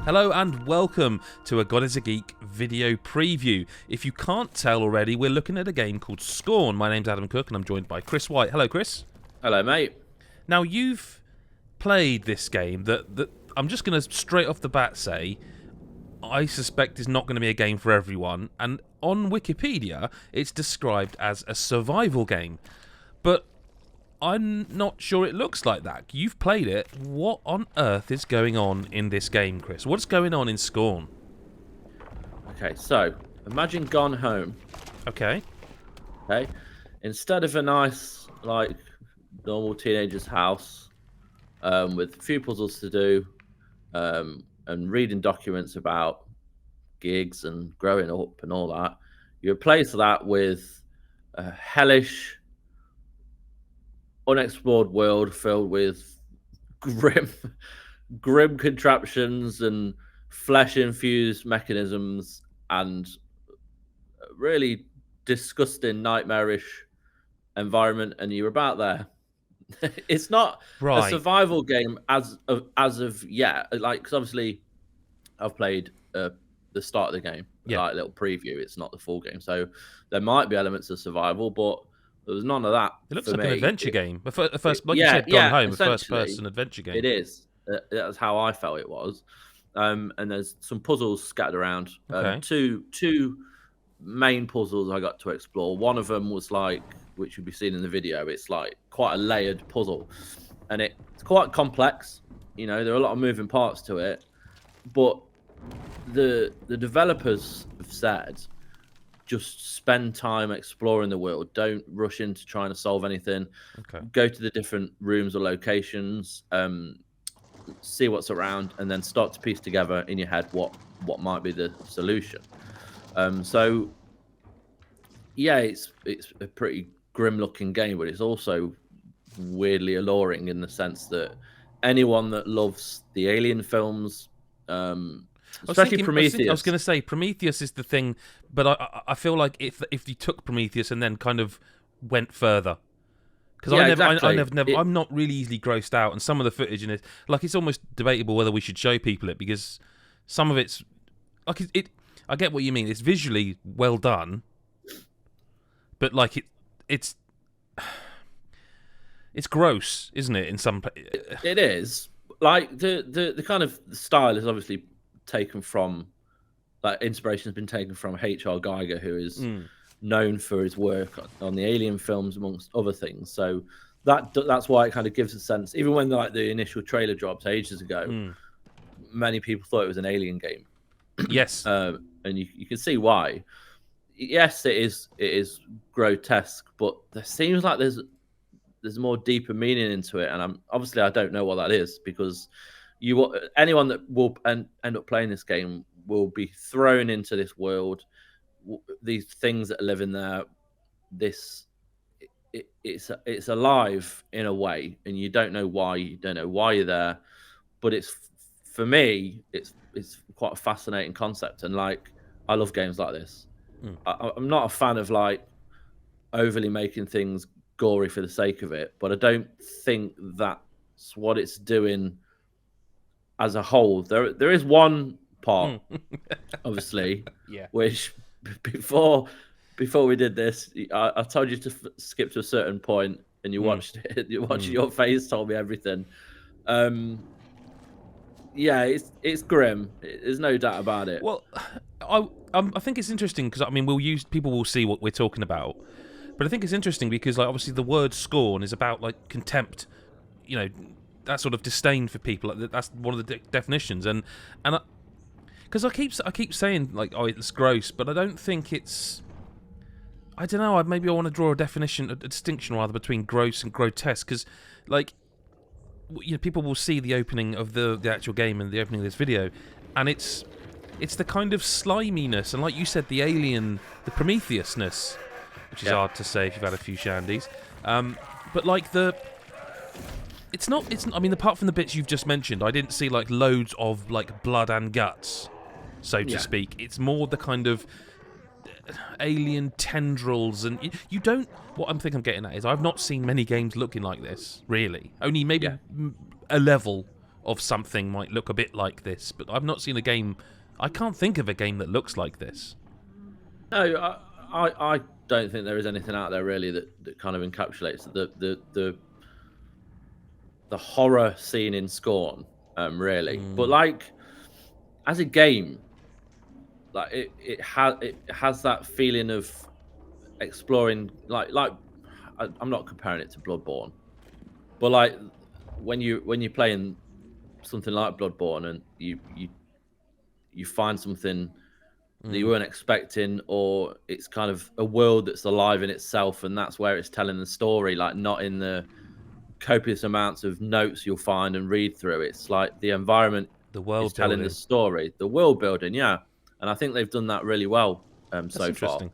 Hello and welcome to a God is a Geek video preview. If you can't tell already, we're looking at a game called Scorn. My name's Adam Cook and I'm joined by Chris White. Hello, Chris. Hello, mate. Now, you've played this game that I'm just going to straight off the bat say I suspect is not going to be a game for everyone. And on Wikipedia, it's described as a survival game. But I'm not sure it looks like that. You've played it. What on earth is going on in this game, Chris? What's going on in Scorn? Okay, so imagine Gone Home. Okay. Okay, instead of a nice, like, normal teenager's house with a few puzzles to do and reading documents about gigs and growing up and all that, you replace that with a hellish, unexplored world filled with grim contraptions and flesh-infused mechanisms and really disgusting, nightmarish environment, and you're about there. It's not a survival game as of yet, like, because obviously I've played the start of the game, like a little preview. It's not the full game, so there might be elements of survival, but there's none of that. It looks like an adventure game. You said, Gone Home, a first-person adventure game. It is. That's how I felt it was. And there's some puzzles scattered around. Okay. Two main puzzles I got to explore. One of them was like, which you'll be seeing in the video, it's like quite a layered puzzle, and it's quite complex. You know, there are a lot of moving parts to it, but the developers have said, just spend time exploring the world. Don't rush into trying to solve anything. Okay. Go to the different rooms or locations, see what's around, and then start to piece together in your head what might be the solution. So, yeah, it's a pretty grim-looking game, but it's also weirdly alluring in the sense that anyone that loves the Alien films, especially Prometheus. I was going to say Prometheus is the thing, but I feel like if you took Prometheus and then kind of went further, because I'm not really easily grossed out, and some of the footage in it, like, it's almost debatable whether we should show people it, because some of it's like it. I get what you mean. It's visually well done, but like it's gross, isn't it? In some, it is. Like the kind of style is obviously taken from, like, inspiration has been taken from H.R. Geiger, who is known for his work on the Alien films, amongst other things. So that's why it kind of gives a sense. Even when the initial trailer dropped ages ago, many people thought it was an Alien game. Yes, and you can see why. Yes, it is grotesque, but there seems like there's more deeper meaning into it, and I don't know what that is, because anyone that will end up playing this game will be thrown into this world, these things that are living there. It's alive in a way, and you don't know why you're there, but for me it's quite a fascinating concept, and like, I love games like this. I'm not a fan of like overly making things gory for the sake of it, but I don't think that's what it's doing as a whole. There is one part, obviously, which before we did this, I told you to skip to a certain point, and you watched it. You watched your face told me everything. Yeah, it's grim. There's no doubt about it. Well, I think it's interesting because, I mean, people will see what we're talking about, but I think it's interesting because, like, obviously the word scorn is about, like, contempt, you know, that sort of disdain for people. That's one of the definitions, and because I keep saying, like, oh, it's gross, but I don't think it's. I don't know. Maybe I want to draw a distinction rather between gross and grotesque, because, like, you know, people will see the opening of the actual game and the opening of this video, and it's the kind of sliminess, and like you said, the alien, the Prometheusness, which is hard to say if you've had a few shandies, but like it's not. I mean, apart from the bits you've just mentioned, I didn't see like loads of like blood and guts, so to speak. It's more the kind of alien tendrils, and you don't. What I'm getting at is I've not seen many games looking like this. Really, only maybe Yeah. a level of something might look a bit like this, but I've not seen a game. I can't think of a game that looks like this. No, I don't think there is anything out there really that kind of encapsulates the horror scene in Scorn, really. But like as a game, like it has that feeling of exploring, I'm not comparing it to Bloodborne, but like when you're playing something like Bloodborne and you find something that you weren't expecting, or it's kind of a world that's alive in itself, and that's where it's telling the story, like not in the copious amounts of notes you'll find and read through. It's like the environment The is world telling the building. story, the world building, yeah. And I think they've done that really well That's so far. interesting.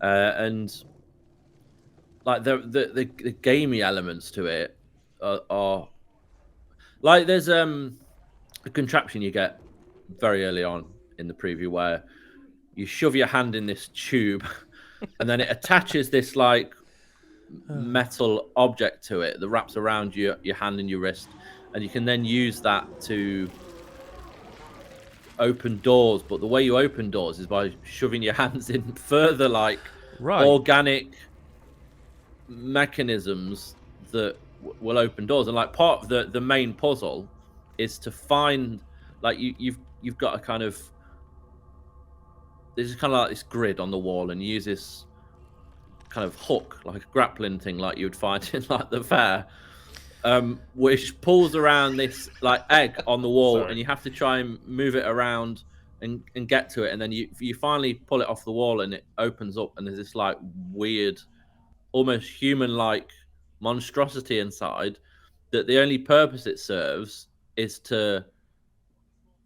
And like the gamey elements to it are like there's a contraption you get very early on in the preview where you shove your hand in this tube and then it attaches this like metal object to it that wraps around your hand and your wrist, and you can then use that to open doors. But the way you open doors is by shoving your hands in further like Right. organic mechanisms that will open doors. And like part of the main puzzle is to find, like you've got a kind of, there's kind of like this grid on the wall, and you use this kind of hook, like a grappling thing, like you would find in like the fair, which pulls around this like egg on the wall, and you have to try and move it around and get to it, and then you finally pull it off the wall, and it opens up, and there's this like weird, almost human-like monstrosity inside. That the only purpose it serves is to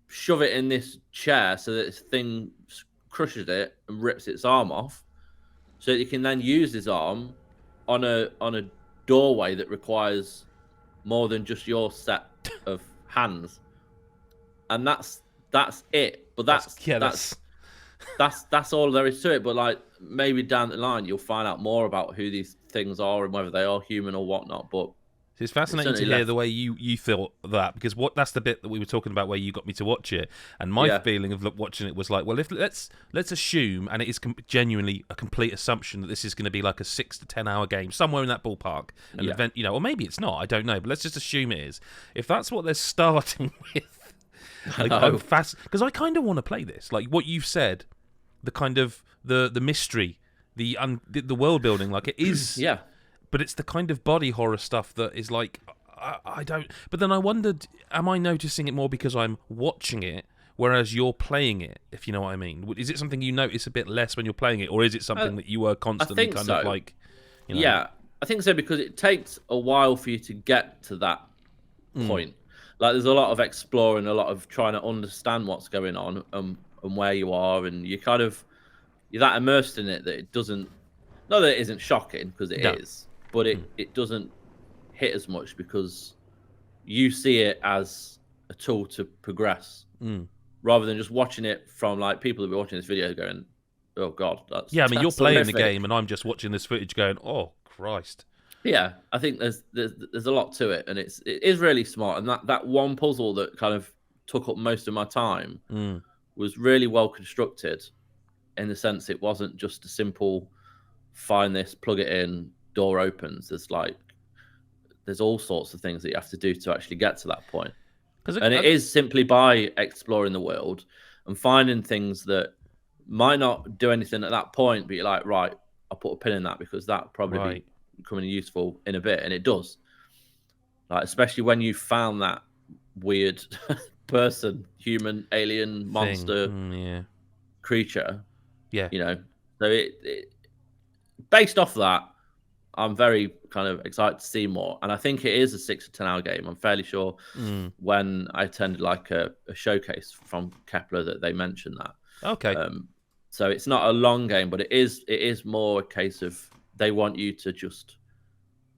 shove it in this chair so that this thing crushes it and rips its arm off, so that you can then use his arm on a doorway that requires more than just your set of hands. And that's it. But that's all there is to it. But like maybe down the line you'll find out more about who these things are and whether they are human or whatnot. But It's fascinating to hear the way you thought that, because that's the bit that we were talking about where you got me to watch it, and my feeling of watching it was like, well, if let's assume, and it is genuinely a complete assumption, that this is going to be like a 6 to 10 hour game somewhere in that ballpark, an event, or maybe it's not, I don't know, but let's just assume it is. If that's what they're starting with, like, I'm fast, because I kind of want to play this, like what you've said, the kind of the mystery, the world building, like it is, yeah. But it's the kind of body horror stuff that is like, I don't... But then I wondered, am I noticing it more because I'm watching it, whereas you're playing it, if you know what I mean? Is it something you notice a bit less when you're playing it, or is it something that you are constantly kind of like... Yeah, I think so, because it takes a while for you to get to that point. Like, there's a lot of exploring, a lot of trying to understand what's going on and where you are, and you're that immersed in it that it doesn't... Not that it isn't shocking, because it is. But it doesn't hit as much because you see it as a tool to progress, rather than just watching it from like people that be watching this video going, "Oh God, that's..." Yeah, I mean, you're playing horrific. the game, and I'm just watching this footage going, "Oh Christ." Yeah, I think there's a lot to it, and it is really smart. And that one puzzle that kind of took up most of my time was really well constructed, in the sense it wasn't just a simple find this, plug it in, door opens. There's all sorts of things that you have to do to actually get to that point. And it is simply by exploring the world and finding things that might not do anything at that point, but you're like, right, I'll put a pin in that because that probably be becoming useful in a bit, and it does. Like, especially when you found that weird person, human, alien, monster, creature. Yeah. So it based off that, I'm very kind of excited to see more. And I think it is a 6 to 10 hour game. I'm fairly sure when I attended like a showcase from Kepler that they mentioned that. Okay. So it's not a long game, but it is more a case of they want you to just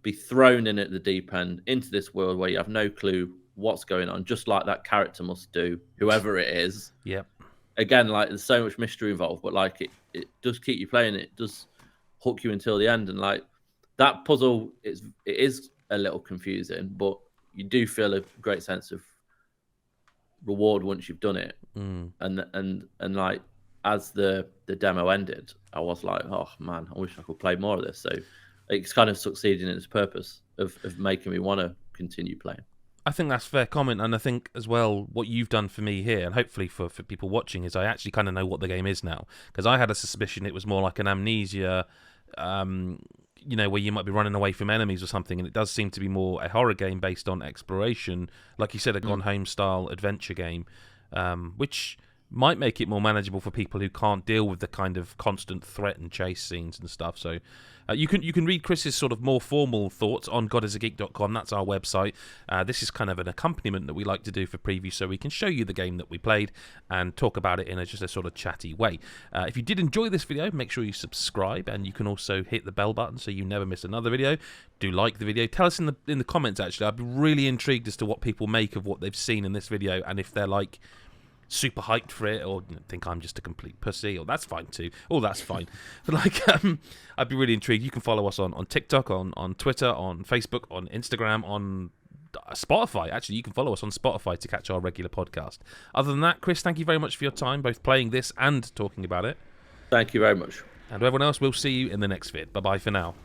be thrown in at the deep end into this world where you have no clue what's going on, just like that character must do, whoever it is. Yep. again, like there's so much mystery involved, but like it does keep you playing. It does hook you until the end, and like that puzzle it is a little confusing, but you do feel a great sense of reward once you've done it. And like as the demo ended, I was like, oh man, I wish I could play more of this. So it's kind of succeeding in its purpose of making me want to continue playing. I think that's a fair comment, and I think as well what you've done for me here, and hopefully for people watching, is I actually kind of know what the game is now, because I had a suspicion it was more like an Amnesia, where you might be running away from enemies or something, and it does seem to be more a horror game based on exploration, like you said, a Gone Home style adventure game, which might make it more manageable for people who can't deal with the kind of constant threat and chase scenes and stuff. So you can read Chris's sort of more formal thoughts on godisageek.com. That's our website. This is kind of an accompaniment that we like to do for previews, so we can show you the game that we played and talk about it in just a sort of chatty way. If you did enjoy this video, make sure you subscribe, and you can also hit the bell button so you never miss another video. Do like the video. Tell us in the comments, actually. I'd be really intrigued as to what people make of what they've seen in this video, and if they're like super hyped for it, or think I'm just a complete pussy, or that's fine too. Oh, that's fine. But like, I'd be really intrigued. You can follow us on TikTok, on Twitter, on Facebook, on Instagram, on Spotify. Actually, you can follow us on Spotify to catch our regular podcast. Other than that, Chris, thank you very much for your time, both playing this and talking about it. Thank you very much. And everyone else, we'll see you in the next vid. Bye-bye for now.